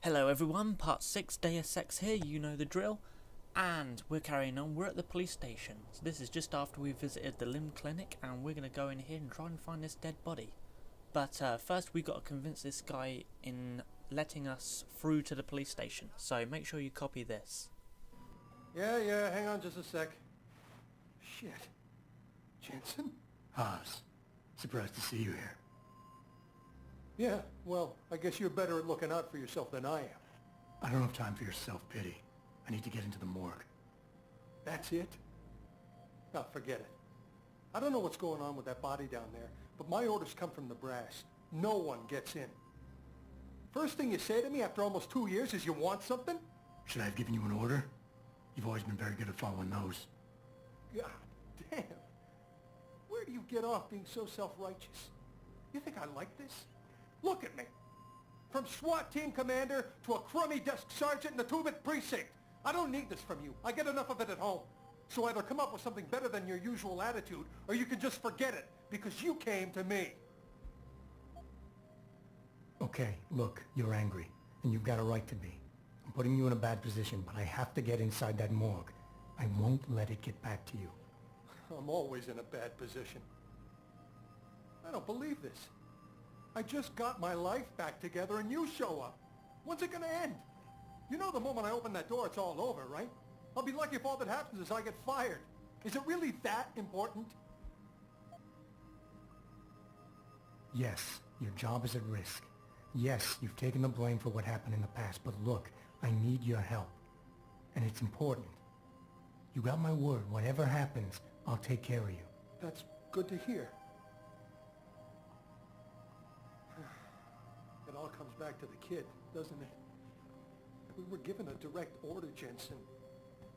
Hello everyone, part 6, Deus Ex here, you know the drill. And we're carrying on, we're at the police station. So this is just after we visited the limb clinic and we're going to go in here and try and find this dead body. But first we got to convince this guy in letting us through to the police station. So make sure you copy this. Yeah, hang on just a sec. Shit. Jensen? Haas, surprised to see you here. Yeah, well, I guess you're better at looking out for yourself than I am. I don't have time for your self-pity. I need to get into the morgue. That's it? No, forget it. I don't know what's going on with that body down there, but my orders come from the brass. No one gets in. First thing you say to me after almost 2 years is you want something? Should I have given you an order? You've always been very good at following those. God damn. Where do you get off being so self-righteous? You think I like this? Look at me. From SWAT team commander to a crummy desk sergeant in the Pt6 precinct. I don't need this from you. I get enough of it at home. So either come up with something better than your usual attitude, or you can just forget it, because you came to me. Okay, look, you're angry, and you've got a right to be. I'm putting you in a bad position, but I have to get inside that morgue. I won't let it get back to you. I'm always in a bad position. I don't believe this. I just got my life back together and you show up. When's it gonna end? You know the moment I open that door it's all over, right? I'll be lucky if all that happens is I get fired. Is it really that important? Yes, your job is at risk. Yes, you've taken the blame for what happened in the past, but look, I need your help. And it's important. You got my word, whatever happens, I'll take care of you. That's good to hear. It all comes back to the kid, doesn't it? We were given a direct order, Jensen.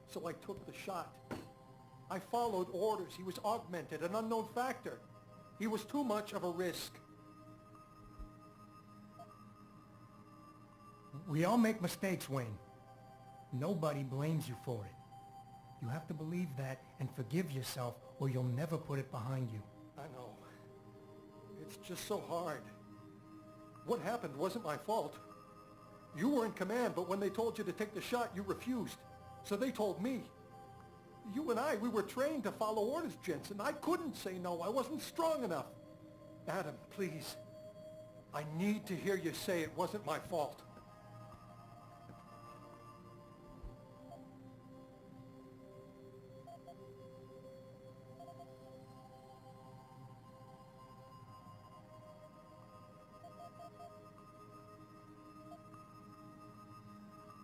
So I took the shot. I followed orders. He was augmented, an unknown factor. He was too much of a risk. We all make mistakes, Wayne. Nobody blames you for it. You have to believe that and forgive yourself, or you'll never put it behind you. I know. It's just so hard. What happened wasn't my fault. You were in command, but when they told you to take the shot, you refused. So they told me. You and I, we were trained to follow orders, Jensen. I couldn't say no. I wasn't strong enough. Adam, please. I need to hear you say it wasn't my fault.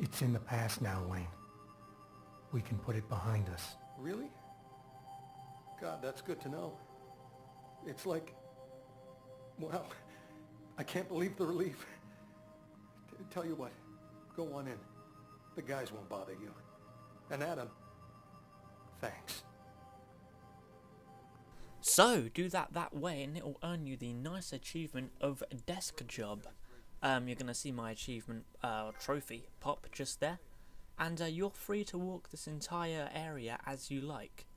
It's in the past now, Wayne. We can put it behind us. Really? God, that's good to know. It's like, well, I can't believe the relief. Tell you what, go on in. The guys won't bother you. And Adam, thanks. So do that way and it will earn you the nice achievement of desk job. You're going to see my achievement trophy pop just there. And you're free to walk this entire area as you like.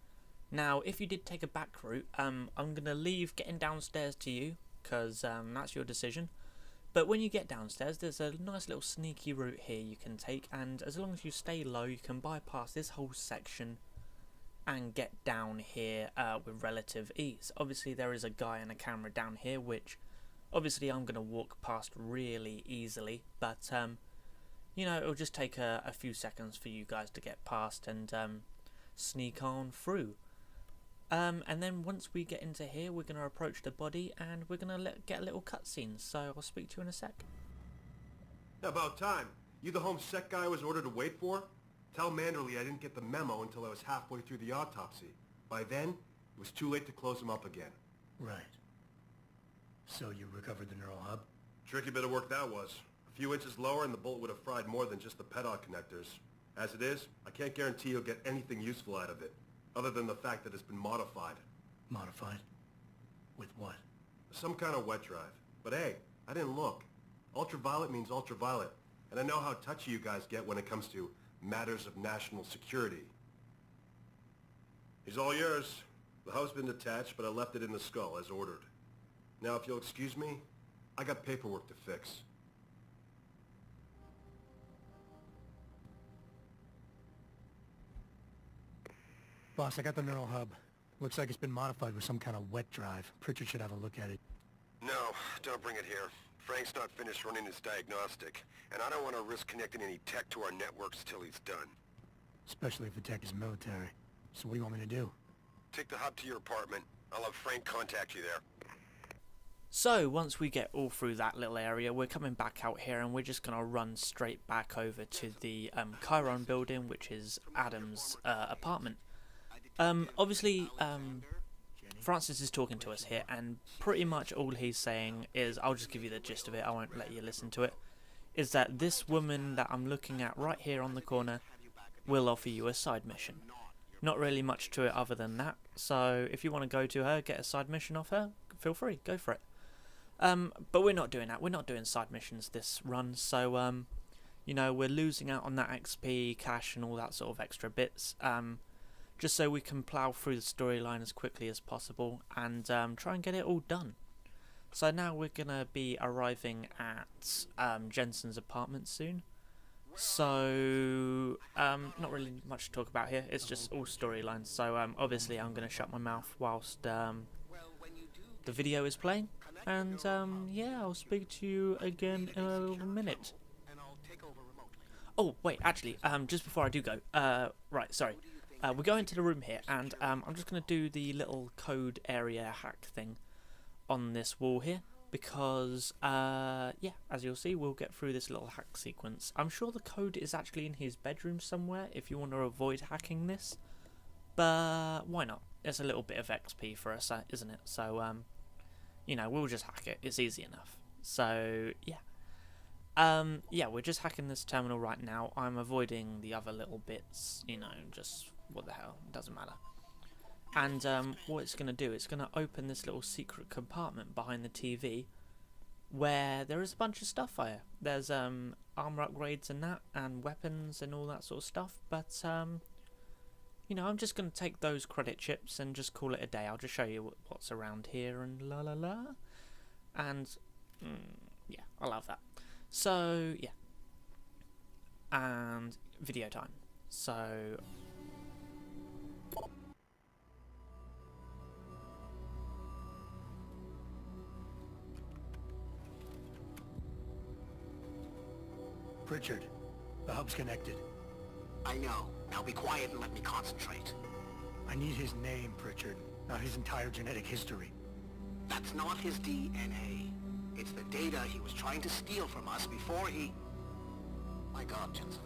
Now, if you did take a back route, I'm going to leave getting downstairs to you, because that's your decision. But when you get downstairs, there's a nice little sneaky route here you can take, and as long as you stay low, you can bypass this whole section and get down here with relative ease. Obviously, there is a guy and a camera down here, which obviously I'm going to walk past really easily, but you know, it'll just take a few seconds for you guys to get past and sneak on through. And then once we get into here, we're going to approach the body and we're going to get a little cutscene, so I'll speak to you in a sec. About time. You the home sec guy I was ordered to wait for? Tell Manderley I didn't get the memo until I was halfway through the autopsy. By then, it was too late to close him up again. Right. So you recovered the neural hub? Tricky bit of work that was. A few inches lower and the bullet would have fried more than just the pedal connectors. As it is, I can't guarantee you'll get anything useful out of it, other than the fact that it's been modified. Modified? With what? Some kind of wet drive. But hey, I didn't look. Ultraviolet means ultraviolet, and I know how touchy you guys get when it comes to matters of national security. He's all yours. The hub's been detached, but I left it in the skull as ordered. Now, if you'll excuse me, I got paperwork to fix. Boss, I got the neural hub. Looks like it's been modified with some kind of wet drive. Pritchard should have a look at it. No, don't bring it here. Frank's not finished running his diagnostic, and I don't want to risk connecting any tech to our networks till he's done. Especially if the tech is military. So what do you want me to do? Take the hub to your apartment. I'll have Frank contact you there. So once we get all through that little area, we're coming back out here and we're just going to run straight back over to the Chiron building, which is Adam's apartment. Obviously, Francis is talking to us here, and pretty much all he's saying is, I'll just give you the gist of it, I won't let you listen to it, is that this woman that I'm looking at right here on the corner will offer you a side mission. Not really much to it other than that, so if you want to go to her, get a side mission off her, feel free, go for it. But we're not doing that, we're not doing side missions this run, so, you know, we're losing out on that XP, cash and all that sort of extra bits, just so we can plough through the storyline as quickly as possible and try and get it all done. So now we're going to be arriving at Jensen's apartment soon. So, not really much to talk about here, it's just all storylines. So obviously I'm going to shut my mouth whilst the video is playing. And yeah, I'll speak to you again in a little minute. Oh, wait, actually, just before I do go, right, sorry. We're going to the room here, and I'm just going to do the little code area hack thing on this wall here, because, yeah, as you'll see, we'll get through this little hack sequence. I'm sure the code is actually in his bedroom somewhere, if you want to avoid hacking this, but why not? It's a little bit of XP for us, isn't it? So, you know, we'll just hack it. It's easy enough. So, yeah. Yeah, we're just hacking this terminal right now. I'm avoiding the other little bits, you know, just what the hell, it doesn't matter. And what it's going to do, it's going to open this little secret compartment behind the TV where there is a bunch of stuff here. There's armor upgrades and that, and weapons and all that sort of stuff, but you know, I'm just going to take those credit chips and just call it a day. I'll just show you what's around here and la la la, and yeah, I love that. So, yeah. And video time. So... Pritchard, the hub's connected. I know. Now be quiet and let me concentrate. I need his name, Pritchard, not his entire genetic history. That's not his DNA. It's the data he was trying to steal from us before he... My God, Jensen.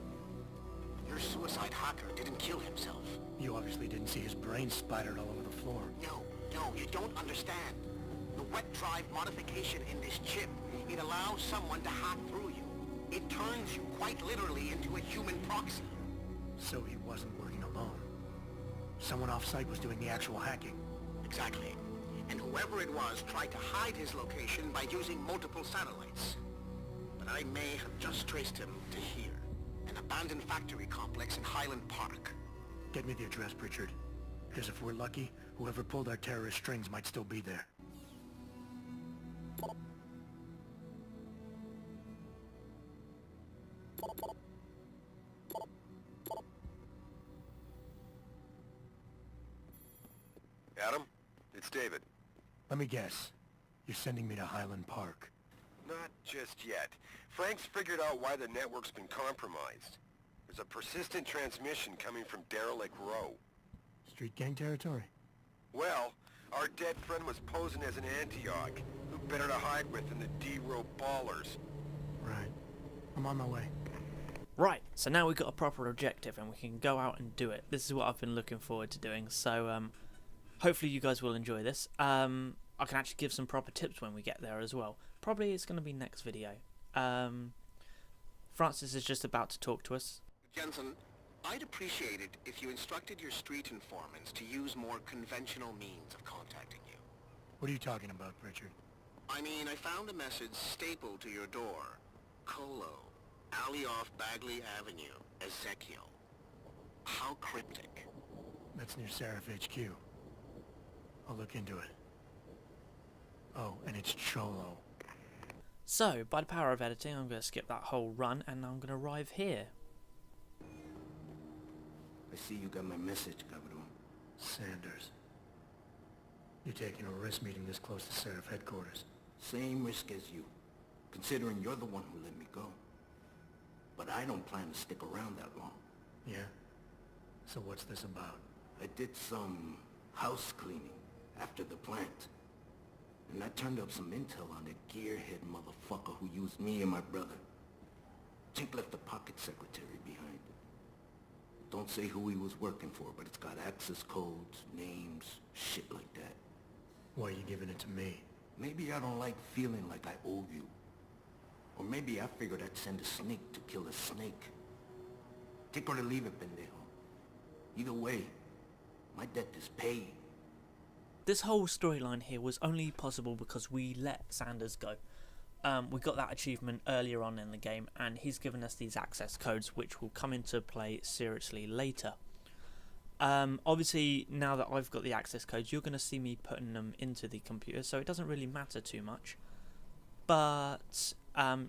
Your suicide hacker didn't kill himself. You obviously didn't see his brain splattered all over the floor. No, you don't understand. The wet drive modification in this chip, it allows someone to hack through you. It turns you quite literally into a human proxy. So he wasn't working alone. Someone off-site was doing the actual hacking. Exactly. And whoever it was tried to hide his location by using multiple satellites. But I may have just traced him to here, an abandoned factory complex in Highland Park. Get me the address, Pritchard. Because if we're lucky, whoever pulled our terrorist strings might still be there. Adam, it's David. Let me guess. You're sending me to Highland Park. Not just yet. Frank's figured out why the network's been compromised. There's a persistent transmission coming from Derelict Row. Street gang territory? Well, our dead friend was posing as an Antioch. Who better to hide with than the D-Row ballers? Right. I'm on my way. Right, so now we've got a proper objective and we can go out and do it. This is what I've been looking forward to doing, so hopefully you guys will enjoy this. I can actually give some proper tips when we get there as well. Probably it's going to be next video. Francis is just about to talk to us. Jensen, I'd appreciate it if you instructed your street informants to use more conventional means of contacting you. What are you talking about, Pritchard? I mean, I found a message stapled to your door. Colo, alley off Bagley Avenue, Ezekiel. How cryptic. That's near Seraph HQ. I'll look into it. Oh, and it's Cholo. So, by the power of editing, I'm going to skip that whole run and I'm going to arrive here. I see you got my message, Cabrón. Sanders. You're taking a risk meeting this close to Seraph headquarters. Same risk as you, considering you're the one who let me go. But I don't plan to stick around that long. Yeah? So what's this about? I did some house cleaning after the plant. And I turned up some intel on that gearhead motherfucker who used me and my brother. Tink left the pocket secretary behind. Don't say who he was working for, but it's got access codes, names, shit like that. Why are you giving it to me? Maybe I don't like feeling like I owe you. Or maybe I figured I'd send a snake to kill a snake. Take or to leave it, pendejo. Either way, my debt is paid. This whole storyline here was only possible because we let Sanders go. We got that achievement earlier on in the game, and he's given us these access codes which will come into play seriously later. Obviously, now that I've got the access codes, you're going to see me putting them into the computer, so it doesn't really matter too much. But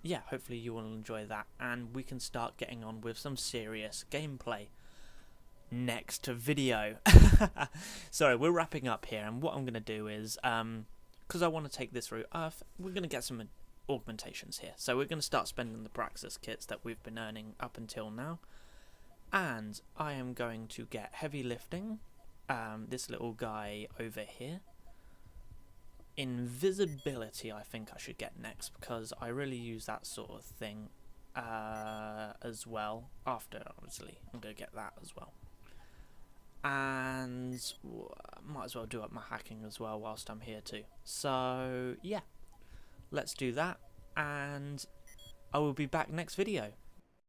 yeah, hopefully you will enjoy that, and we can start getting on with some serious gameplay. Next video. Sorry, we're wrapping up here, and what I'm going to do is, because I want to take this route, we're going to get some augmentations here. So we're going to start spending the Praxis kits that we've been earning up until now, and I am going to get heavy lifting, this little guy over here. Invisibility I think I should get next, because I really use that sort of thing as well. After, obviously, I'm going to get that as well. And might as well do up my hacking as well whilst I'm here too. So yeah, let's do that, and I will be back next video.